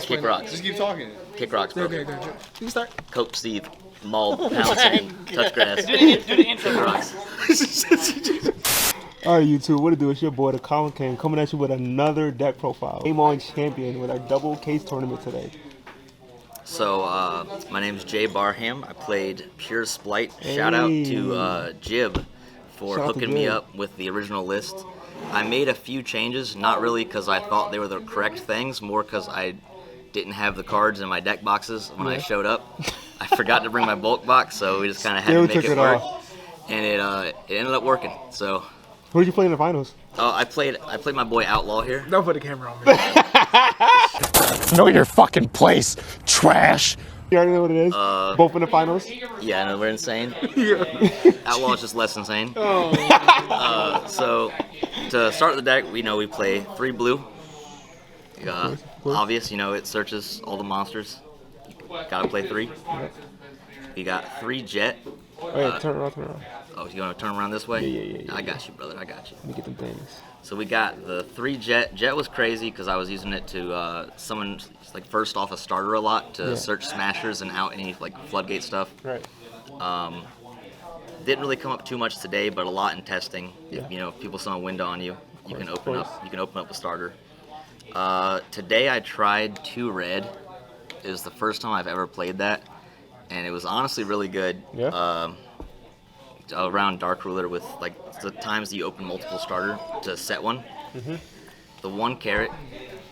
Kick rocks. Just keep talking. Kick rocks, bro. Okay. You can start. Coke Steve, mauled, pound sand, touch grass. Do the intro. Kick rocks. Alright, YouTube, what it do? It's your boy, the Colin King, coming at you with another deck profile. Game on champion with our double case tournament today. So, my name's Jay Burham. I played pure Spright. Shout out to Jib for hooking me up with the original list. I made a few changes, not really because I thought they were the correct things, more because I didn't have the cards in my deck boxes when I showed up. I forgot to bring my bulk box, so we just kind of had to make it work. And it ended up working. So. Who did you play in the finals? I played my boy Outlaw here. Don't put the camera on me. Know your fucking place, trash. You already know what it is? Both in the finals? Yeah, I know, we're insane. Outlaw's just less insane. So, to start the deck, we play 3 blue. Obvious, it searches all the monsters. You gotta play 3. We got 3 jet. Wait, turn around. Oh, you want to turn around this way? Yeah. I got you, brother. I got you. Let me get them things. So we got the 3 jet. Jet was crazy because I was using it to summon first off a starter a lot to search smashers and out any floodgate stuff. Right. Didn't really come up too much today, but a lot in testing. If people summon wind on you, you can open up a starter. Today I tried 2 red. It was the first time I've ever played that, and it was honestly really good. Yeah. Around Dark Ruler with the times that you open multiple starter to set one. The 1 carrot,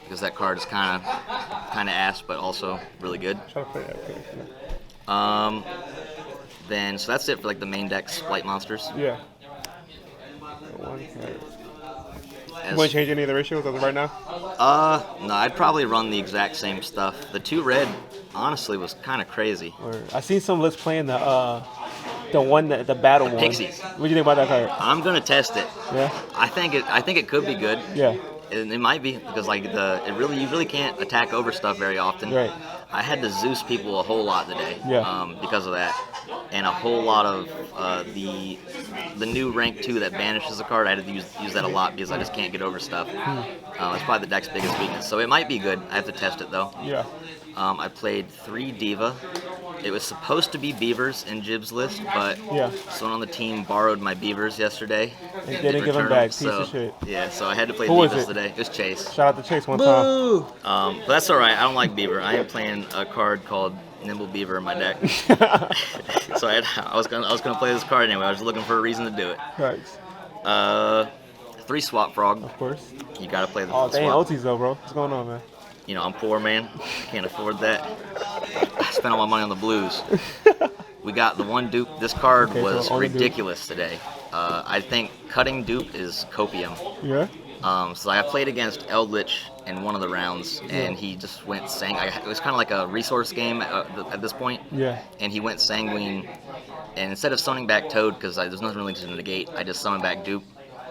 because that card is kind of ass, but also really good. Try to play that. Then so that's it for the main deck Spright monsters. Yeah. 1 carrot. You want to change any of the ratios as of right now? No, I'd probably run the exact same stuff. The 2 red, honestly, was kind of crazy. I seen some lists playing the battle one. Pixies. What do you think about that card? I'm gonna test it. Yeah. I think it could be good. Yeah. It might be because you really can't attack over stuff very often. Right. I had to Zeus people a whole lot today. Yeah. Because of that, and a whole lot of the new rank 2 that banishes a card. I had to use that a lot because I just can't get over stuff. It's probably the deck's biggest weakness. So it might be good. I have to test it though. Yeah. I played 3 Diva. It was supposed to be Beavers in Jib's list, but someone on the team borrowed my Beavers yesterday. And didn't give them back. Piece of shit. Yeah, so I had to play Who Divas was it? today. It was Chase. Shout out to Chase one time. But that's alright. I don't like Beaver. I am playing a card called Nimble Beaver in my deck. So I was gonna play this card anyway. I was just looking for a reason to do it. Thanks. 3 Swap Frog. Of course. You gotta play the Oh, they ain't swap. OTs though, bro. What's going on, man? I'm poor, man. I can't afford that. I spent all my money on the blues. We got the 1 dupe. This card was ridiculous today. I think cutting dupe is copium. Yeah. So I played against Eldritch in one of the rounds, and he just went it was kind of like a resource game at this point. Yeah. And he went Sanguine, and instead of summoning back Toad, because there's nothing really to negate, I just summoned back dupe,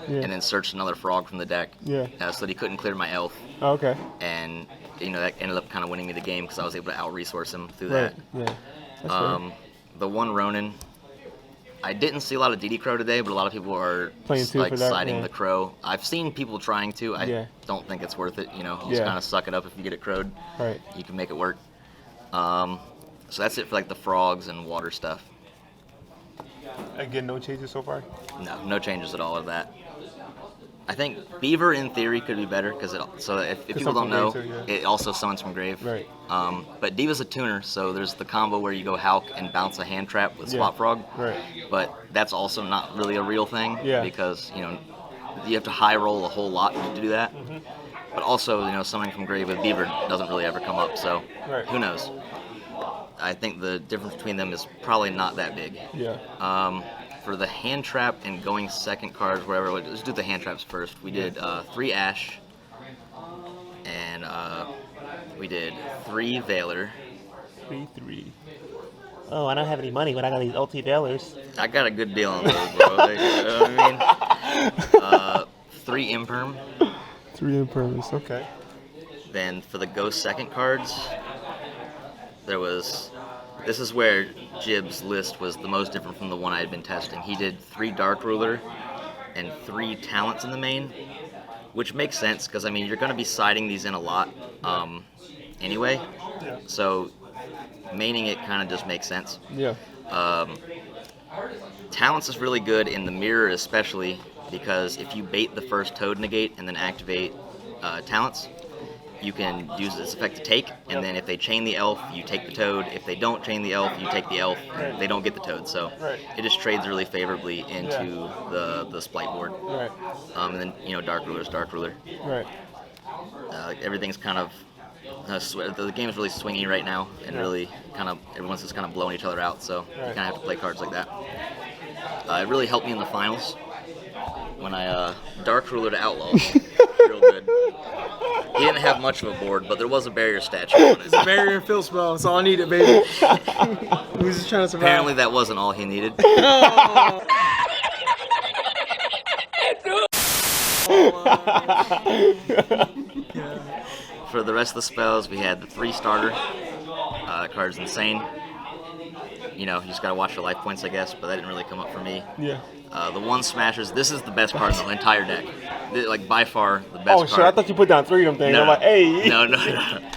and then searched another frog from the deck. Yeah. So that he couldn't clear my elf. Oh, okay. And that ended up kind of winning me the game because I was able to out-resource him through that. Yeah. That's The 1 Ronin, I didn't see a lot of DD Crow today, but a lot of people are playing for that, siding the Crow. I've seen people trying to. I don't think it's worth it. You just kind of suck it up if you get it crowed. Right. You can make it work. So that's it for the frogs and water stuff. Again, no changes so far? No changes at all of that. I think Beaver in theory could be better because if people don't know, it also summons from grave. Right. But Diva's a tuner, so there's the combo where you go Hulk and bounce a hand trap with Swap Frog. Right. But that's also not really a real thing because you have to high roll a whole lot to do that. But also summoning from grave with Beaver doesn't really ever come up, so who knows? I think the difference between them is probably not that big. Yeah. For the hand trap and going second cards, wherever, let's do the hand traps first. We did 3 Ash, and we did 3 Veiler. 3-3. Oh, I don't have any money, but I got these LT Veilers. I got a good deal on those, bro. You know what I mean? 3 Imperm. 3 Imperms, okay. Then for the go second cards, this is where Jib's list was the most different from the one I had been testing. He did 3 Dark Ruler and 3 Talents in the main, which makes sense because, you're going to be siding these in a lot. anyway. Yeah. So maining it kind of just makes sense. Yeah. Talents is really good in the mirror, especially because if you bait the first Toad negate and then activate Talents, you can use this effect to take, and then if they chain the elf, you take the Toad. If they don't chain the elf, you take the elf. Right. They don't get the Toad, so Right. it just trades really favorably into the Spright board. Right. And then Dark Ruler's Dark Ruler. Right. Everything's kind of the game's really swingy right now, and really kind of everyone's just kind of blowing each other out. So you kind of have to play cards like that. It really helped me in the finals when I Dark Ruler to Outlaw. Real good. He didn't have much of a board, but there was a barrier statue on it. It's a barrier and fill spell. That's all I needed, baby. He was just trying to survive. Apparently that wasn't all he needed. For the rest of the spells, we had the 3 starter. Card's insane. You just gotta watch your life points, I guess, but that didn't really come up for me. Yeah. The 1 smashers, this is the best card in the entire deck. Like, by far, the best Oh, card. shit, I thought you put down 3 of them things. No, I'm like, hey. No.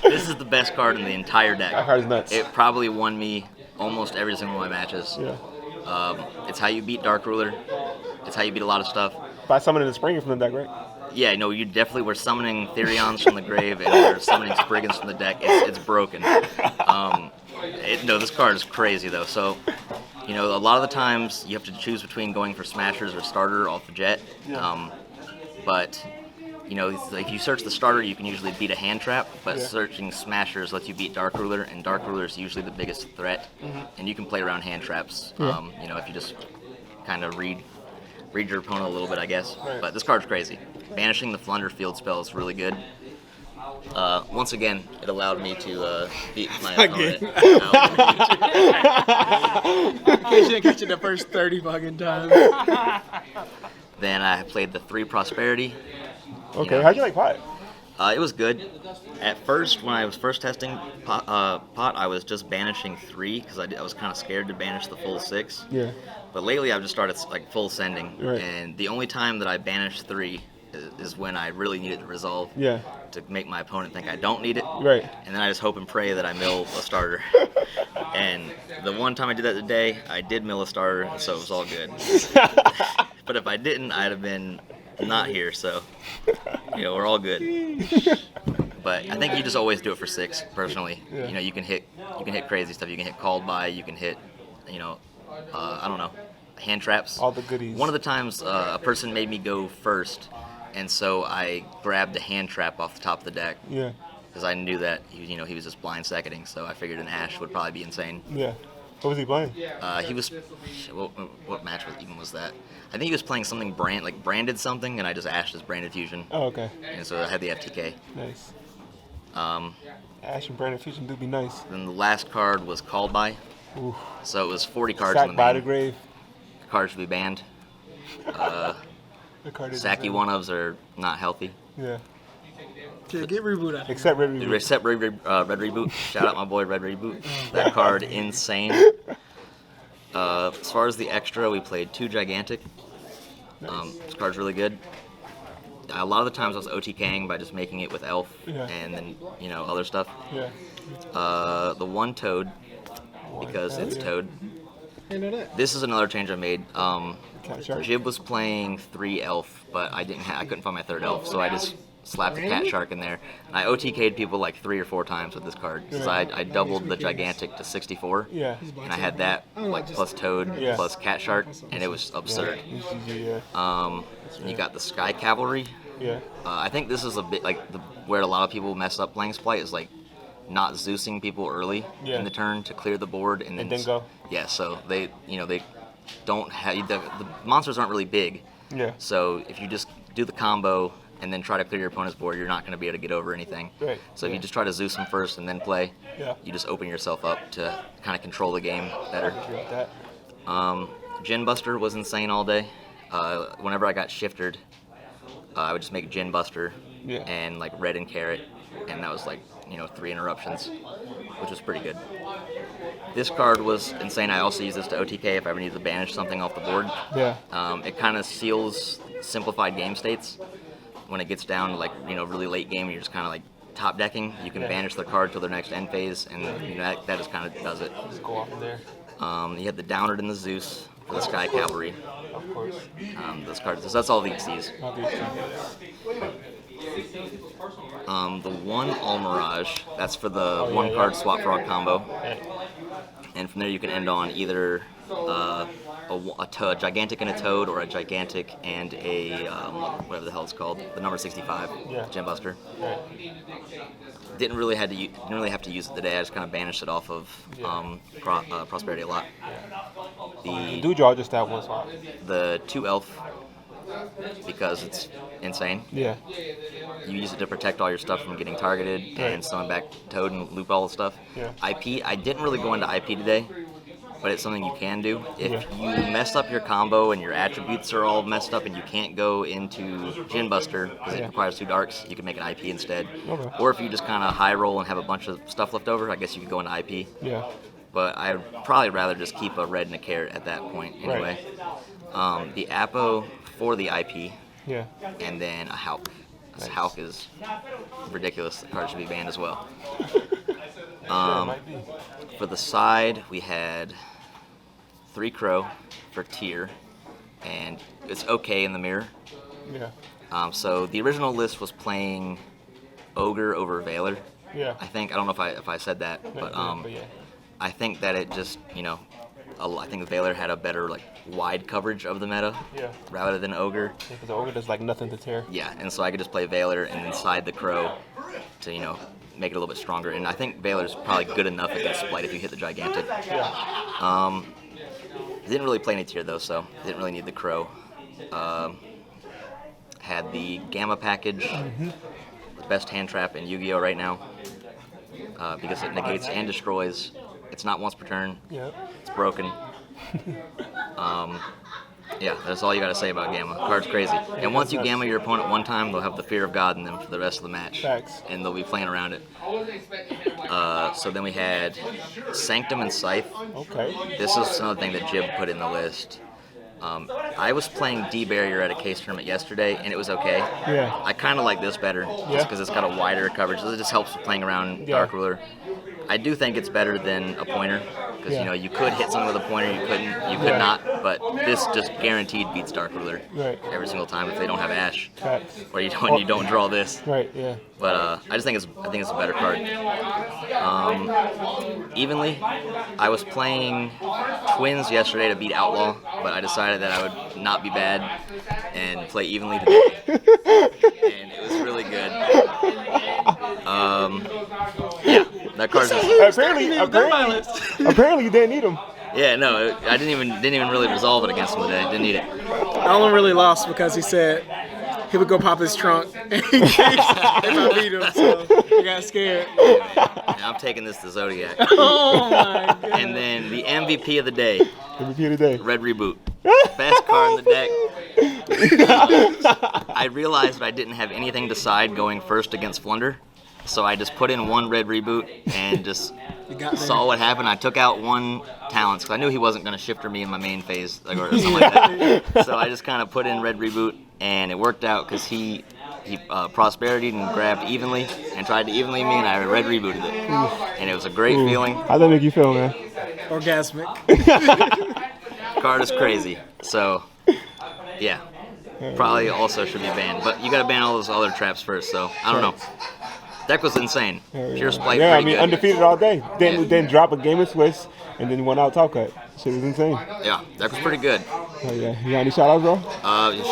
This is the best card in the entire deck. That card's nuts. It probably won me almost every single one of my matches. Yeah. It's how you beat Dark Ruler. It's how you beat a lot of stuff. By summoning the Springer from the deck, right? Yeah, no, you definitely were summoning Therions from the grave and we're summoning Spriggans from the deck. It's broken. This card is crazy, though. So, a lot of the times you have to choose between going for smashers or starter off the jet. Yeah. But, if you search the starter, you can usually beat a hand trap, but Yeah. searching smashers lets you beat Dark Ruler, and Dark Ruler is usually the biggest threat. And you can play around hand traps, Yeah. if you just kind of read your opponent a little bit, I guess. Right. But this card's crazy. Banishing the Flunder field spell is really good. Once again, it allowed me to beat my opponent. In case you didn't catch it the first 30 fucking times. Then I played the 3 Prosperity. Okay, how'd you like Pot? It was good. At first, when I was first testing Pot, I was just banishing 3 because I was kind of scared to banish the full 6. Yeah. But lately, I've just started like full sending, Right. and the only time that I banished 3 is when I really needed to resolve Yeah. to make my opponent think I don't need it. Right. And then I just hope and pray that I mill a starter. And the one time I did that today, I did mill a starter, so it was all good. But if I didn't, I'd have been not here, so we're all good. But I think you just always do it for 6, personally. Yeah. You can hit crazy stuff. You can hit called by. You can hit, I don't know, hand traps. All the goodies. One of the times a person made me go first, and so I grabbed a hand trap off the top of the deck. Yeah. Because I knew that he was just blind seconding, so I figured an Ash would probably be insane. Yeah. What was he playing? He was, what match was that? I think he was playing something branded something, and I just Ashed his branded fusion, Oh, okay. and so I had the FTK. Nice. Um, Ash and Brandon Fusion do be nice. then the last card was called by, Ooh. so it was 40 cards in Sack the by the main. grave. Cards should be banned. The card is Sacky insane. one-ofs are not healthy. Yeah. Yeah, get reboot out. Except Red Reboot. Except Red Reboot. Shout out my boy Red Reboot. That card insane. As far as the extra, we played 2 Gigantic. This card's really good. A lot of the times I was OTKing by just making it with Elf Yeah. and then other stuff. Yeah. The 1 Toad because it's Toad. I know that. This is another change I made. Cat Shark. Jib was playing 3 Elf, but I couldn't find my 3rd Elf, so I just slapped the Cat Shark in there. And I OTK'd people like 3 or 4 times with this card because I doubled the Gigantic to 64. Yeah. And I had that like plus Toad Yeah. plus Cat Shark, and it was absurd. Yeah. And you got the Sky Cavalry. Yeah. I think this is a bit like where a lot of people mess up playing Spright is like not Zeusing people early Yeah. in the turn to clear the board and then then go. Yeah, so they don't have the monsters aren't really big. Yeah. So if you just do the combo and then try to clear your opponent's board, you're not going to be able to get over anything. Right. So if you just try to Zeus them first and then play, Yeah. you just open yourself up to kind of control the game better. Agree with that. Gin Buster was insane all day. Whenever I got shifted, I would just make Gin Buster Yeah. and like Red and Carrot, and that was like 3 interruptions, which was pretty good. This card was insane. I also use this to OTK if I ever need to banish something off the board. Yeah. It kind of seals simplified game states when it gets down to really late game. You're just kind of like top decking, you can banish their card till their next end phase, and that just kind of does it. Just go off in there. You have the Downard and the Zeus for the Sky Cavalry. Of course. Those cards. So that's all the XCs. The one Almirage, that's for the one-card swap frog combo. And from there you can end on either a gigantic and a toad, or a gigantic and a whatever the hell it's called, the number 65 Gem Buster. Didn't really have to use it today. I just kind of banished it off of Prosperity a lot. You do draw just that one spot. The 2 elf, because it's insane. Yeah. You use it to protect all your stuff from getting targeted and summon back Toad and loop all the stuff. Yeah. IP, I didn't really go into IP today, but it's something you can do. If you mess up your combo and your attributes are all messed up and you can't go into Gin Buster because it requires 2 darks, you can make an IP instead. Okay. Or if you just kind of high roll and have a bunch of stuff left over, I guess you could go into IP. Yeah. But I'd probably rather just keep a red and a carrot at that point anyway. The Apo for the IP, and then a Hulk. Because Hulk is ridiculous. The card should be banned as well. For the side, we had 3 Crow for tier, and it's okay in the mirror. Yeah. So the original list was playing Ogre over Veiler. Yeah. I think, I don't know if I said that, but I think that it just, I think Veiler had a better wide coverage of the meta rather than Ogre. Because the Ogre does nothing to tear. Yeah, and so I could just play Veiler and then side the Crow to make it a little bit stronger. And I think Veiler's probably good enough against Spright if you hit the gigantic. Yeah. Didn't really play any tier though, so didn't really need the Crow. Had the Gamma package, the best hand trap in Yu-Gi-Oh right now, because it negates and destroys. It's not once per turn. Yeah. It's broken. Yeah, that's all you got to say about Gamma. Card's crazy. And once you Gamma your opponent one time, they'll have the fear of God in them for the rest of the match. Facts. And they'll be playing around it. So then we had Sanctum and Scythe. Okay. This is another thing that Jib put in the list. I was playing D-Barrier at a case tournament yesterday, and it was okay. Yeah. I kind of like this better, just because it's got a wider coverage. It just helps with playing around Dark Ruler. I do think it's better than a pointer, because you could hit someone with a pointer, you could not, but this just guaranteed beats Dark Ruler every single time if they don't have Ash, or you don't draw this. Right. Yeah. But I think it's a better card. Evenly, I was playing Twins yesterday to beat Outlaw, but I decided that I would not be bad and play evenly today, and it was really good. Yeah, that card. Apparently you didn't need him. Yeah, no, I didn't even really resolve it against him today. Didn't need it. Alan really lost because he said he would go pop his trunk in case if I beat him, so I got scared. Yeah, I'm taking this to Zodiac. Oh my god. And then the MVP of the day. MVP of the day. Red Reboot. Best card in the deck. I realized I didn't have anything to side going first against Flunder, so I just put in 1 Red Reboot and just saw what happened. I took out 1 Talents because I knew he wasn't going to shifter me in my main phase or something like that. So I just kind of put in Red Reboot, and it worked out because he Prosperity and grabbed evenly and tried to evenly me, and I Red Rebooted it. And it was a great feeling. How'd that make you feel, man? Orgasmic. Card is crazy. So, yeah. Probably also should be banned. But you got to ban all those other traps first, so I don't know. Deck was insane. Pure Spright, yeah, pretty good. Undefeated all day. Then drop a game of Swiss, and then went out top cut. Shit was insane. Yeah, deck was pretty good. Oh yeah. You got any shout outs, bro?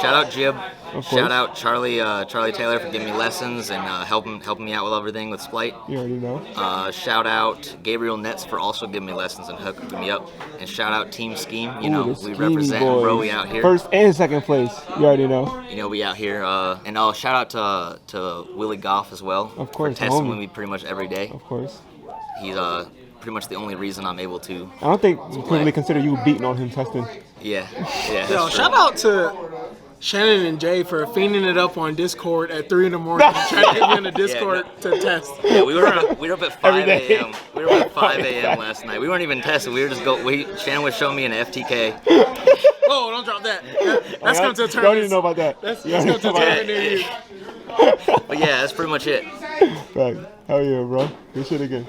Shout out Jib. Of course. Shout out Charlie Taylor for giving me lessons and helping me out with everything with Spright. You already know. Shout out Gabriel Netz for also giving me lessons and hooking me up. And shout out Team Scheme. The We Scheme represent, boys. bro. We out here. First and second place. You already know. We out here. And shout out to Willie Goff as well. Of course, For testing homie. with me pretty much every day. Of course. He's pretty much the only reason I'm able to. I don't think we can really consider you beating on him testing. Yeah. Yo, That's true. shout out to Shannon and Jay for fiending it up on Discord at 3 in the morning, trying to get me on the Discord to test. Yeah, we were up at 5 day. a.m. We were up at 5 a.m. last night. We weren't even testing. We were just Shannon was showing me an FTK. Oh, don't drop that. That's coming to a You don't tournament. even know about that. That's You don't coming to a even know about tournament near you. But yeah, that's pretty much it. Right. Hell yeah, bro. Good shit again.